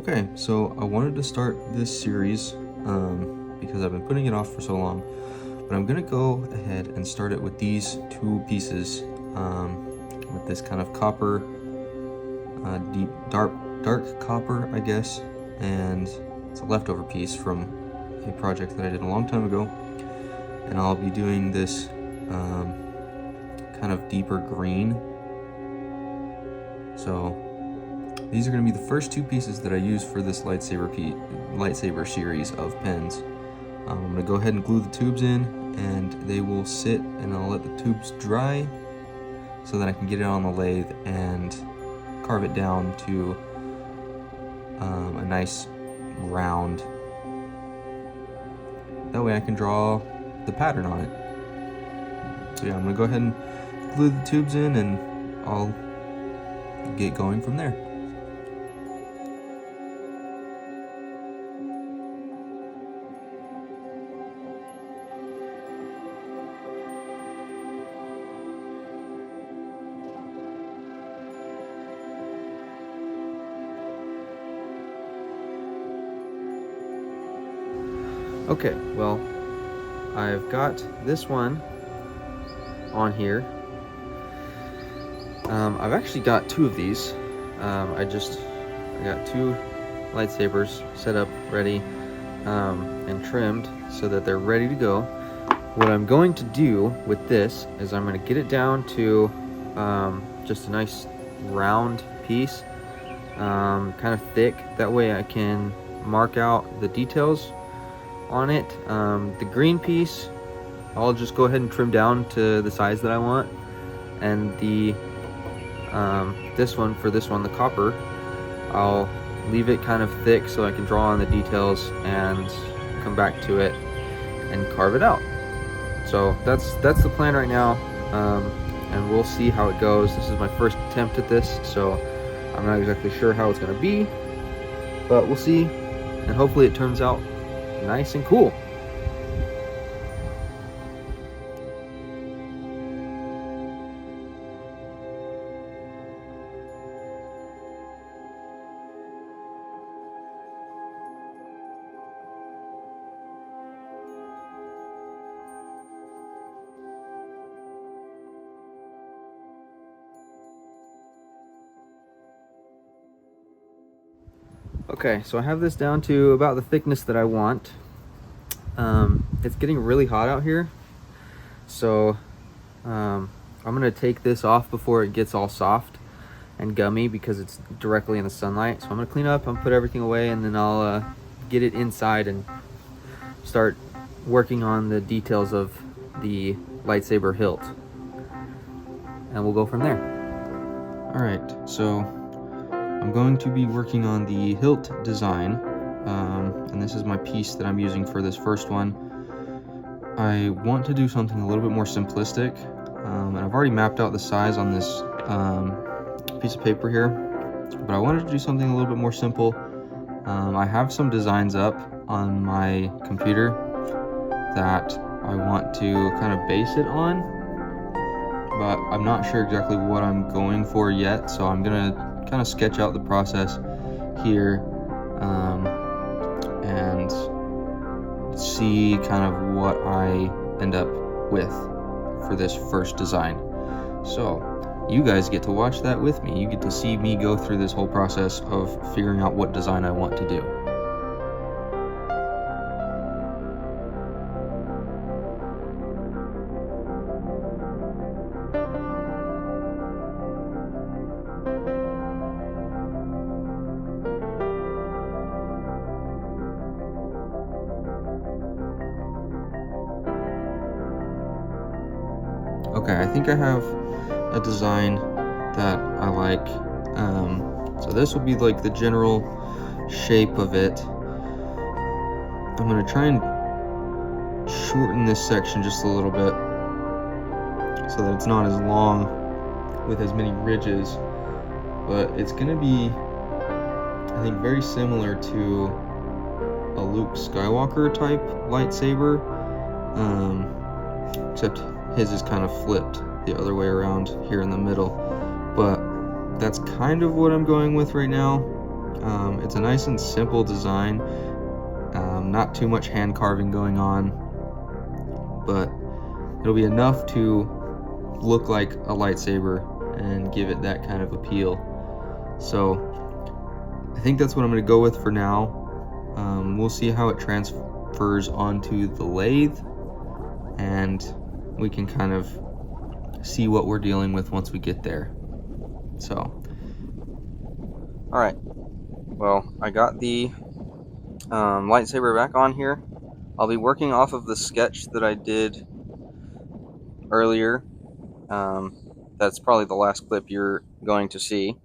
Okay, so I wanted to start this series because I've been putting it off for so long, but I'm gonna go ahead and start it with these two pieces, with this kind of copper, deep dark copper, I guess, and it's a leftover piece from a project that I did a long time ago, and I'll be doing this kind of deeper green. So these are going to be the first two pieces that I use for this lightsaber series of pens. I'm going to go ahead and glue the tubes in, and they will sit, and I'll let the tubes dry so that I can get it on the lathe and carve it down to a nice round. That way I can draw the pattern on it. So yeah, I'm going to go ahead and glue the tubes in, and I'll get going from there. Okay, well, I've got this one on here. I've actually got two of these. I got two lightsabers set up, ready, and trimmed so that they're ready to go. What I'm going to do with this is I'm going to get it down to just a nice round piece, kind of thick. That way I can mark out the details on it. The green piece I'll just go ahead and trim down to the size that I want, and the this one, the copper, I'll leave it kind of thick so I can draw on the details and come back to it and carve it out. So that's the plan right now, and we'll see how it goes. This is my first attempt at this, so I'm not exactly sure how it's going to be, but we'll see, and hopefully it turns out nice and cool. Okay, so I have this down to about the thickness that I want. It's getting really hot out here, so I'm gonna take this off before it gets all soft and gummy because it's directly in the sunlight. So I'm gonna clean up and put everything away, and then I'll get it inside and start working on the details of the lightsaber hilt, and we'll go from there. All right, so I'm going to be working on the hilt design, and this is my piece that I'm using for this first one. I want to do something a little bit more simplistic, and I've already mapped out the size on this piece of paper here, but I wanted to do something a little bit more simple. I have some designs up on my computer that I want to kind of base it on, but I'm not sure exactly what I'm going for yet, so I'm gonna kind of sketch out the process here, and see kind of what I end up with for this first design. So you guys get to watch that with me. You get to see me go through this whole process of figuring out what design I want to do. Okay, I think I have a design that I like. So this will be like the general shape of it. I'm gonna try and shorten this section just a little bit so that it's not as long with as many ridges, but it's gonna be, I think, very similar to a Luke Skywalker type lightsaber, except his is kind of flipped the other way around here in the middle. But that's kind of what I'm going with right now. It's a nice and simple design, not too much hand carving going on, but it'll be enough to look like a lightsaber and give it that kind of appeal. So I think that's what I'm going to go with for now. We'll see how it transfers onto the lathe, and we can kind of see what we're dealing with once we get there. So, all right. Well, I got the lightsaber back on here. I'll be working off of the sketch that I did earlier. That's probably the last clip you're going to see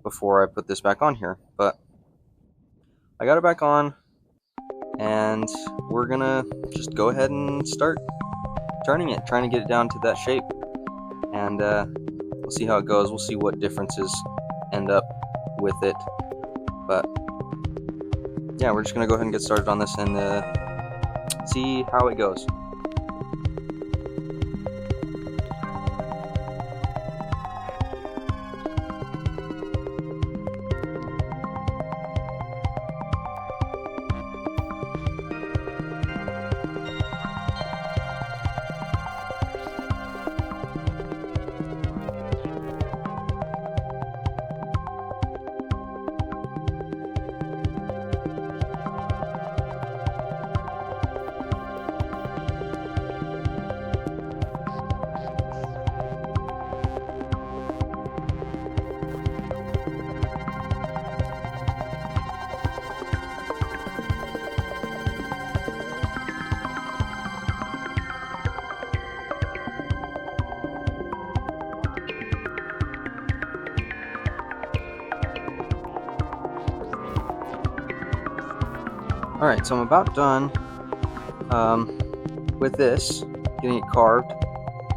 before I put this back on here. But I got it back on, and we're gonna just go ahead and start turning it, trying to get it down to that shape, and we'll see how it goes. We'll see what differences end up with it. But yeah, we're just gonna go ahead and get started on this and see how it goes. Alright, so I'm about done with this, getting it carved.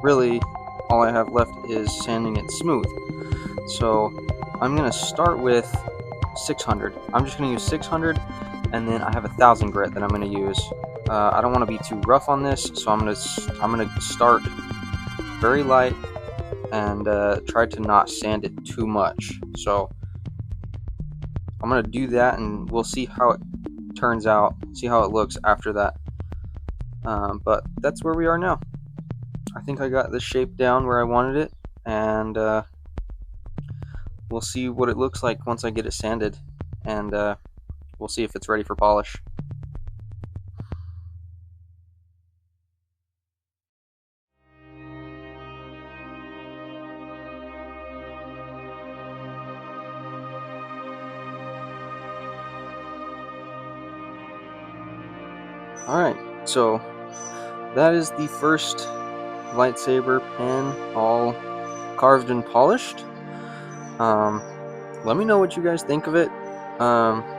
Really, all I have left is sanding it smooth. So I'm going to start with 600. I'm just going to use 600, and then I have 1,000 grit that I'm going to use. I don't want to be too rough on this, so I'm going to start very light and try to not sand it too much. So I'm going to do that, and we'll see how it turns out, see how it looks after that. But that's where we are now. I think I got the shape down where I wanted it, and we'll see what it looks like once I get it sanded, and we'll see if it's ready for polish. Alright, so that is the first lightsaber pen, all carved and polished. Let me know what you guys think of it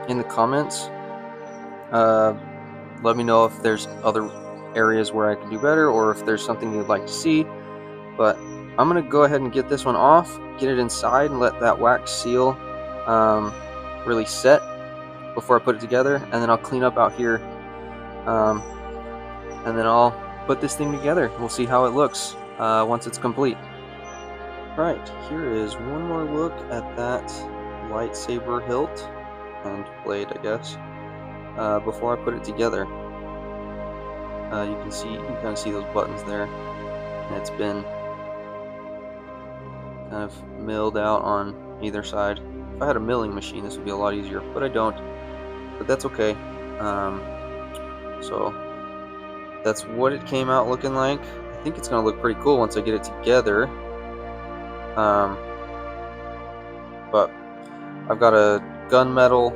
in the comments. Let me know if there's other areas where I can do better, or if there's something you'd like to see. But I'm going to go ahead and get this one off, get it inside, and let that wax seal really set before I put it together, and then I'll clean up out here, and then I'll put this thing together. We'll see how it looks once it's complete. Right, here is one more look at that lightsaber hilt and blade, I guess, before I put it together. You can kind of see those buttons there, and it's been kind of milled out on either side. If I had a milling machine, this would be a lot easier, but I don't. But that's okay. So that's what it came out looking like. I think it's gonna look pretty cool once I get it together. But I've got a gunmetal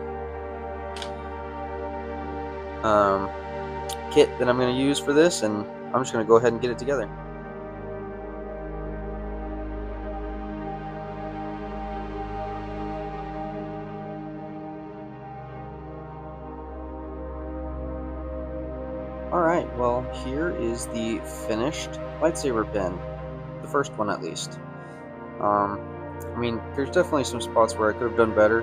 kit that I'm going to use for this, and I'm just going to go ahead and get it together. Alright, well, here is the finished lightsaber pen. The first one, at least. I mean, there's definitely some spots where I could have done better.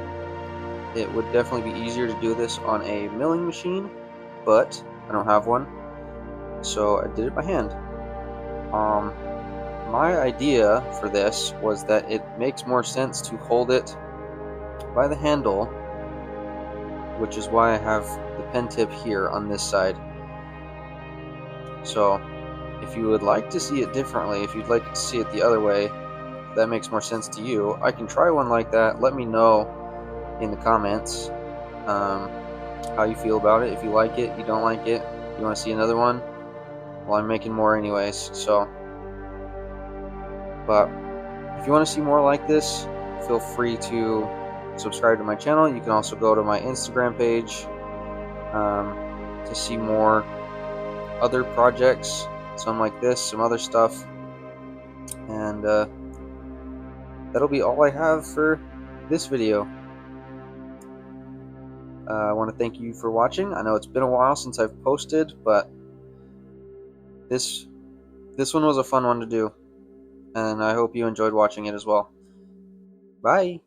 It would definitely be easier to do this on a milling machine, but I don't have one, so I did it by hand. My idea for this was that it makes more sense to hold it by the handle which is why I have the pen tip here on this side. So if you would like to see it differently, if you'd like to see it the other way, if that makes more sense to you, I can try one like that. Let me know in the comments how you feel about it. If you like it, you don't like it, you want to see another one, well, I'm making more anyways. So, but if you want to see more like this, feel free to subscribe to my channel. You can also go to my Instagram page to see more other projects, some like this, some other stuff, and that'll be all I have for this video. I want to thank you for watching. I know it's been a while since I've posted, but this one was a fun one to do, and I hope you enjoyed watching it as well. Bye!